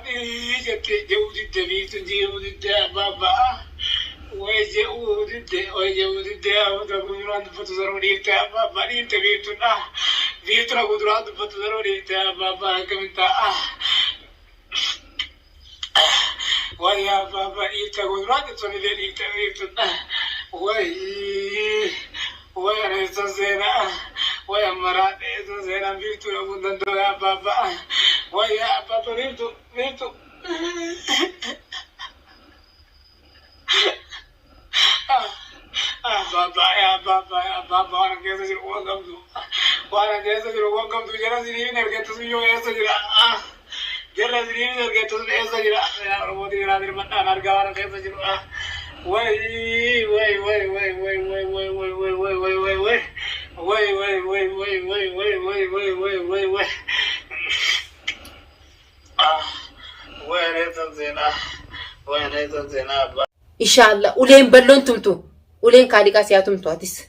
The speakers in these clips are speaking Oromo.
جودي تبيت جودي بابا وجودي وتقولون فتزروني بابا نيم تبيتنا بيتنا قدرات فتزروني بابا كمنتا ويا بابا نيم قدرات تسوني تبيتنا ويا رئيس الزينة ويا مراد رئيس الزينة بيتو لابد يا بابا ويا بابا بيتو بابا وانا كيف اجري وانا كيف اجري وقمت جرى سنين رجعت سنين يسجل جرى سنين رجعت سنين يسجل يا رب دي نادر من انا ارجع وانا كيف اجري إن شاء الله ولين بلون تمتو ولين كاريكا سياتمتو أتيس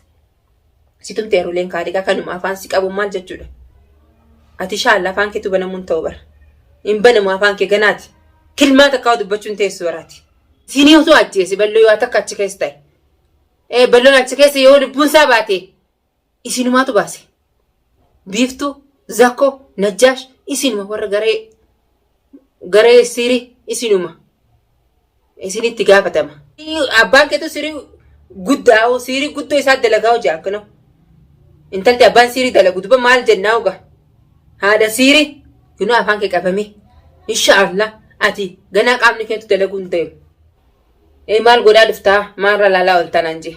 سيتم تيرو لين كاريكا كانوا ما فانسك أبو مال جتولا أتي شاء الله فانك تبنا منتوبر إن بنا ما فانك جنات كل ما تكاد بتشون تيسوراتي سينيو تو أتيسي بلو يواتك أتشكيستاي بلون أتشكيستي يور بونسا باتي إسينو ما تباسي بيفتو زاكو نجاش إسينو ما ورا غري سيري إسينو ما إسيني تجاه فتما أبان كتو سيري قدّاو سيري قدّو يساد دلقاو جاكنو انت أبان سيري دلقو دبا مال جناوغا هذا سيري كنو أفان كي كفمي إن شاء الله أتي غناك عمني كنتو دلقو انتيو مال قدا دفتا مارا لالا والتنانجي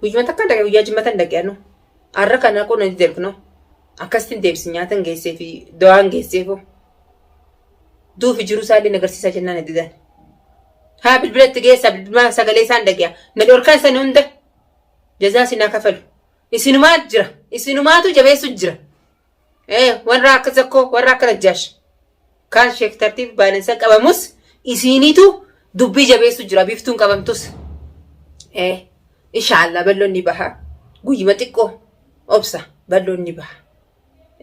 ويجمتا كان دقا ويجمتا دقانو أرقا ناكو نجدلكنو أكستين ديبس نياتن جيسي في دوان جيسي فو دو في جروسالي نغرسيسا جنان نددان ها بالبلد تجيسا بالما سجلي ساندقيا ندور كان سنونده جزاء سنا كفل إسنومات جرا إسنوماتو جبهة جرا وراك زكو وراك نجاش كان شيخ ترتيب بالنسك أباموس إسينيتو دبي جبهة جرا بيفتون كبامتوس إن شاء الله بلون نبها قوي ما تكو أبصا بلون نبها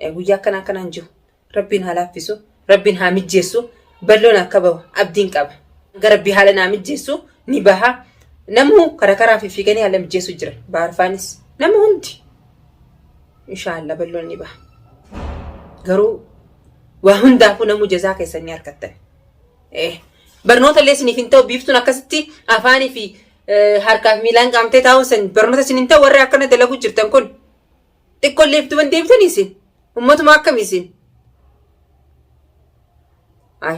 قوي كنا نجو ربنا هلافسو ربنا هامجيسو بلون كبو أبدين كب غربي حالنا مجيسو نبها نمو كركرا في فيغني على مجيسو جرا بعرفانس نمو هندي إن شاء الله بلون نبها غرو وهندا فو نمو جزاك يسنيار كتن برنوتا اللي سنفينتو بيفتو نكستي أفاني في حركة ميلان قامتي تاوسن برنوتا سننتو ورّي أكنا دلقو جرتن كون تقول ليفتو من ديبتن يسين أمتو ماكم يسين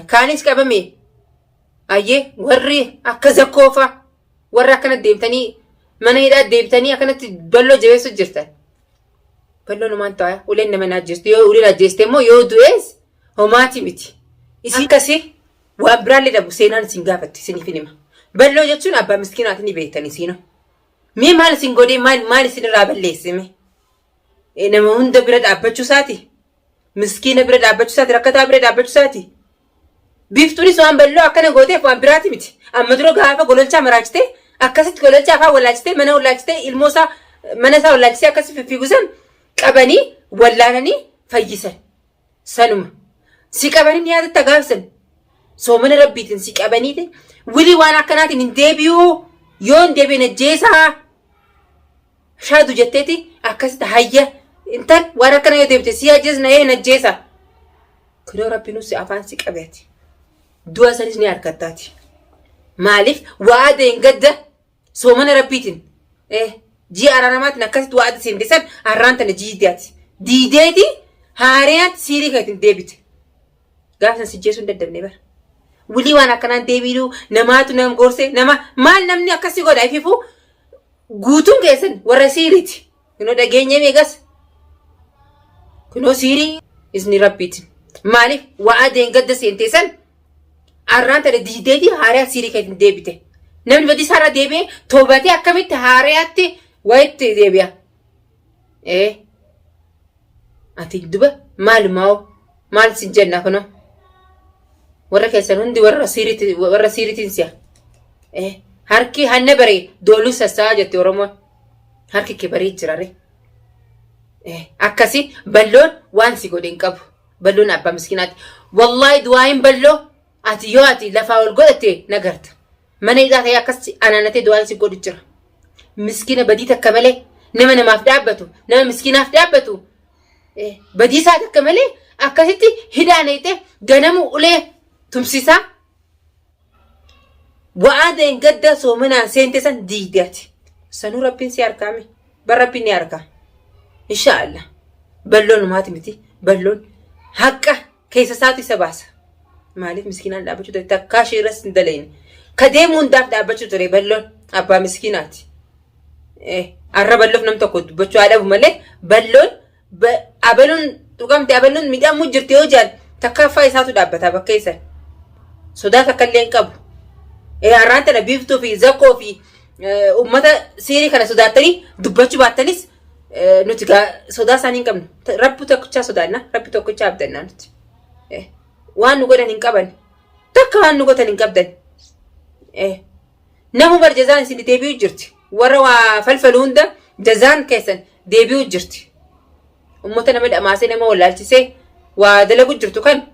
كانيس كابمي أيه ورّي أكذا كوفا ورّي أكنا ديبتني من هيدا ديبتني أكنا تبلو جويسو جرتن بلو نمان تايا ولين نمنا جرت يو ولي لا جرتمو يو دويس هماتي ميتي إسي كسي وابرالي دابو سينان سنغافتي سنفينيما بلو جتشون أبا مسكيناتني بيتاني سينو مي مال سنغودي مال سين رابل ليسمي إنما هند برد أبتشو ساتي مسكينة برد أبتشو ساتي ركتا برد أبتشو ساتي بيفتوني سوان بلو أكنا غوتي فوان براتي ميتي أما درو غافا غلولچا مراجتي أكاسيت غلولچا فا ولاجتي منا ولاجتي الموسى منسا ولاجتي أكاسي في غزن قباني ولانني فيسن سنما سي قباني نيادة تغافسن سومن ربيتن سي قباني ولي وانا كناتي نديبيو يون ديبي نجيسا شادو جتتي أكاسي تهيّا انتن وانا كنا يديبتي سيا جزنا نجيسا كنو ربي نوسي أفان سي قباتي دوا سنسني أركتاتي مالف وعادين قد سومن ربيتن جي أرانمات نكست وعد سندسن أرانتنا جيداتي ديداتي هاريات سيري كاتن ديبت غافسن سجيسون ددبني بر ولي وانا كنان ديبيدو نماتو نم غورسي نما مال نمني أكسي قد أفيفو غوتون كيسن ورا سيريتي كنو دقيني ميغاس كنو سيري إذني ربيتن مالف وعادين قد سندسن أرانتنا ديداتي هاريات سيري كاتن ديبت نمني بدي سارة ديبي توباتي أكمت هارياتي وايت ديبيا أتي دبا مال سجنا كنو ورا كيسن هندي ورا سيرتي نسيا هاركي هنبري دولو سساجة تورمو هاركي كبري جراري أكاسي بلون وانسي قدين كابو بلون أبا مسكينات والله دواين بلو ati yoo ati lafaa ol godhatte nagarta. Mana hidhaa ta'ee akkas anaanatee du'aan si godhu jira. Miskiina badii takka malee nama namaaf dhaabbatu nama miskiinaaf dhaabbatu badii isaa takka malee akkasitti hidhaan hiite ganamu ulee tumsisaa. Wa'aadeen gadda soomanaan seente san diigdeeti. Sanuu rabbiin si harkaame. Bar rabbiin ni harkaa. Inshaallah. Balloon maati miti. Balloon haqqa keessa isaatu isa baasa. Maaliif miskiinaan dhaabbachuu ture takkaa ishee irras hin dalayne. Ka deemu hundaaf dhaabbachuu ture balloon abbaa miskiinaati. Har'a balloof nam tokko dubbachuu haa dhabu malee balloon abaluun dhugamte abaluun midhaamuu jirti yoo jaan takka affaa isaatu dhaabbata bakka isaa. Sodaa takka illee hin qabu. Har'aan tana biiftuu fi zakkoo fi ummata siirii kana sodaattanii dubbachuu baattanis nuti sodaa isaanii hin qabnu. Rabbi tokkichaa sodaanna. Rabbi tokkichaa abdannaa nuti. Waan nu godhan hin qaban. Takka waan nu godhan hin qabdan. Namu bar jazaan isin deebi'u jirti. Warra waa falfalu hunda jazaan keessan deebi'u jirti. Ummata nama dhamaasee nama wallaalchisee waa dalagu jirtu kan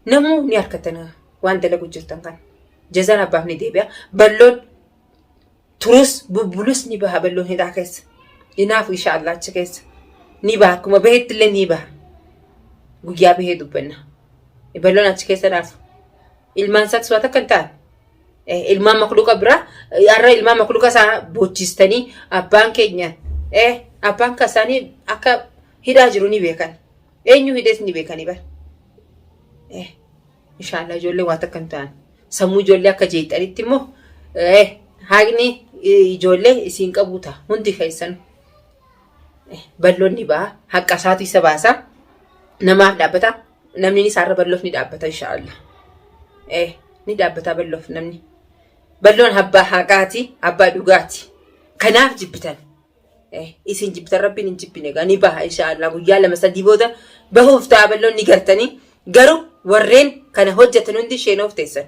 namu ni harkatana waan dalagu jirtan kan. Jazaan abbaaf ni deebi'a. Balloon turus bubbulus ni baha balloon hidhaa keessa. Inaafu inshaallah achi keessa. Ni baha akkuma baheetti illee ni baha. Guyyaa bahee dubbanna. Balloon achi keessa dhaafu. Ilmaan isaatti su'ata kan ta'an. Ilmaan makluuqa biraa har'a ilmaan makluuqa isaa bochistanii abbaan keenya abbaan kasaanii akka hidhaa jiru ni beekan. Eenyu hidhees ni beekanii bara. Inshaallah ijoollee waan akka hin ta'an. Sammuu ijoollee akka jeexanitti immoo haaqni ijoollee isiin qabu ta'a. Hundi keessan balloon ni baha. Haqqa isaatu isa baasa. Namaaf dhaabbata. Namni isaarra balloof ni dhaabbata inshaallah. Ni dhaabbata balloof namni. Balloon abbaa haqaati. Abbaa dhugaati. Kanaaf jibbitan. Isin jibbitan rabbiin hin jibbine egaa ni baha inshaallah. Guyyaa 2-3 booda bahuuf ta'a balloon ni gartanii. Garuu warreen kana hojjetan hundi isheenoof teessan.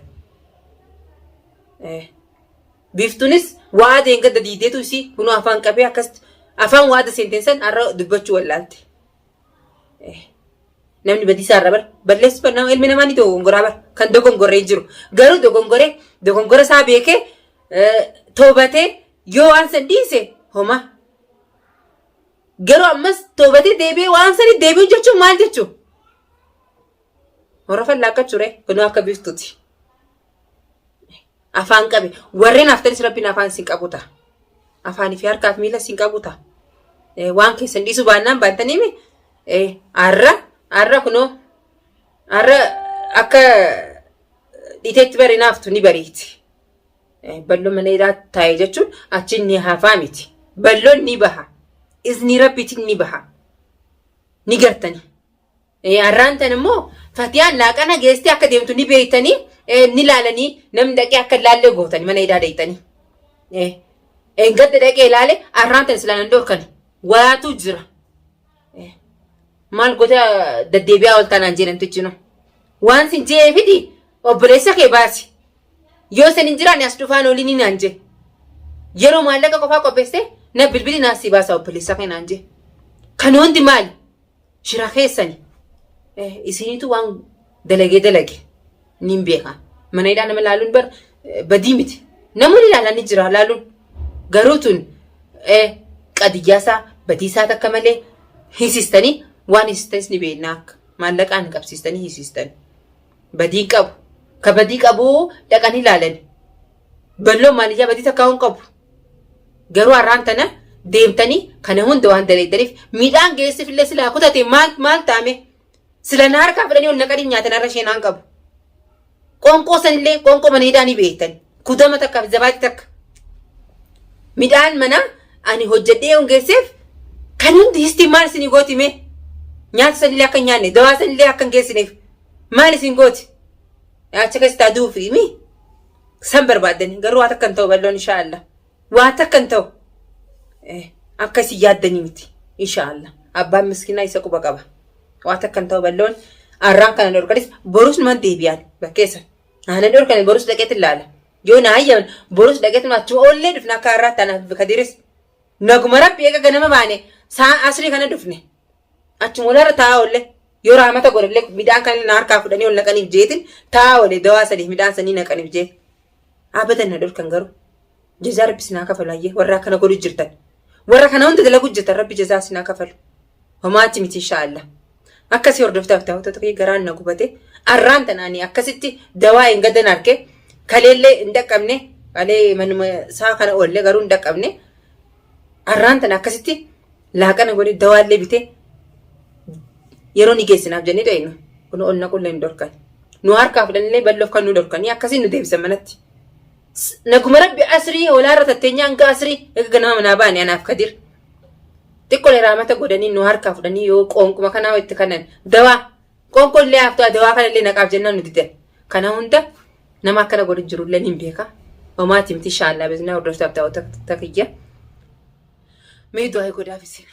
Biftuunis waadeen gadda diideetu isii kunoo afaan qabee akkas afaan waada seentensan har'a dubbachuu wallaalte. Namni badiisaa irra bar balleessu bar nama ilmi namaa ni dogongoraa bar kan dogongoree jiru. Garuu dogongora isaa beekee toobatee yoo waan san dhiise homa. Garuu ammas toobatee deebi'ee waan sanii deebi'u jechuun maal jechuun? Warra fallaaqachuu ree kunoo akka biftuuti. Afaan qabe warreen haftanis rabbiin afaan siin qabuta. Afaanii fi harkaaf miila siin qabuta. Waan keessan dhiisuu baannaan baantaniimi har'a kunoo har'a akka dhiiteetti bari naaftu ni bariiti. Balloon mana hidhaa taa'e jechuun achi ni hafaa miti. Balloon ni baha. Izni rabbiitiin ni baha. Ni gartani. Har'aan tan immoo Fatiyaan laaqana geestee akka deemtu ni beeytanii ni laalanii namni dhaqee akka laallee gootanii mana hidhaa deeytanii. Gadda dhaqee ilaale har'aan tan silaanan dhorkan waatu jira. Maal goota deddeebi'aa ol taanaan jedhamtu no. Waan sin jee fidi obboleessa kee baasi. Yoo san hin jiraanne as dhufaan olii ni naan jee. Yeroo maallaqa qofaa qopheesse na bilbili naasii baasa obboleessa kee naan jee. Kan hundi maali? Shira keessani. Isinitu waan dalage nin beeka. Mana hidhaa nama laaluun bar badii miti. Namoonni ilaalanii jira laaluun. Garuu tun qadiyyaasaa badiisaa takka malee hiisistanii waan hiisistanis ni beekna akka maallaqaan qabsiistanii hiisistan. Badii qabu. Ka badii qabu dhaqanii ilaalan. Balloon maaliyyaa badii takka hin qabu. Garuu har'aan tana deemtanii kana hunda waan daleeddaniif midhaan geessiif illee silaa kutate maal taame? Sila na harkaa fudhanii ol naqanii nyaatan har'a isheen haan qabu. Qoonqoo sanillee qoonqoo mana hidhaa ni beektan. Kudama takka fi zabaati takka. Midhaan mana ani hojjedhee hongeesseef kan hundi histii maal isin gootime? Nyaata sanillee akka hin nyaanne dawaa sanillee akka hin geessineef maal isin gooti? Achi keessatti aduu fi mi? San barbaaddani garuu waa takka hin ta'u balloon inshaallah. Waa takka hin ta'u. Akka isin yaaddanii miti inshaallah. Abbaan miskiinaa isa quba qaba. Waa takka hin ta'u balloon har'aan kana dhorkanis borus numan deebi'an bakkeessa. Aannan dhorkan borus dhaqeetti ilaala. Yoo na hayyaman borus dhaqeetti achuma oollee dhufna akka har'aatti anaaf kadiris. Naguma rabbi eega ganama baane saa asrii kana dhufne. Achuma olarra taa'aa oollee Yoo raamata godhallee midhaan kan na harkaa fudhanii ol naqaniif jeetin taa olee dawaa sadiif midhaan sanii naqaniif jeet. Abadan na dhorkan garuu. Jazaa rabbi sinaa kafalaayee warra akkana godhu jirtan. Warra kana hunda dalagu jirtan rabbi jazaa sinaa kafalu. Homaatti miti inshaallah. Akkasii hordoftaaf ta'utu ta'ee garaan na gubate. Arraan tanaanii akkasitti dawaa hin gadan arge. Kaleellee hin dhaqqabne. Kalee manuma saa kana oollee garuu hin dhaqqabne. Arraan tana akkasitti laaqana godhe dawaallee bitee yeroo ni geessinaaf jennee dhayinu. Kun ol naqullee hin dorkan. Nu harkaa fudhannee balloof kan nu dorkanii akkasii nu deebisan manatti. Naguma rabbi asrii olaarra tatteenyaa hanga asrii eega ganama manaa baane anaaf kadir. Xiqqoolee raamata godhanii nu harkaa fudhanii yoo qoonquma kanaa itti kanan dawaa qoonqollee haftaa dawaa kanallee naqaaf jennaan nu didan. Kana hunda nama akkana godhu jirullee hin beeka. Homaati miti inshaallah beeknaa hordoftaaf ta'u takiyya. Mee du'aa godhaaf isin.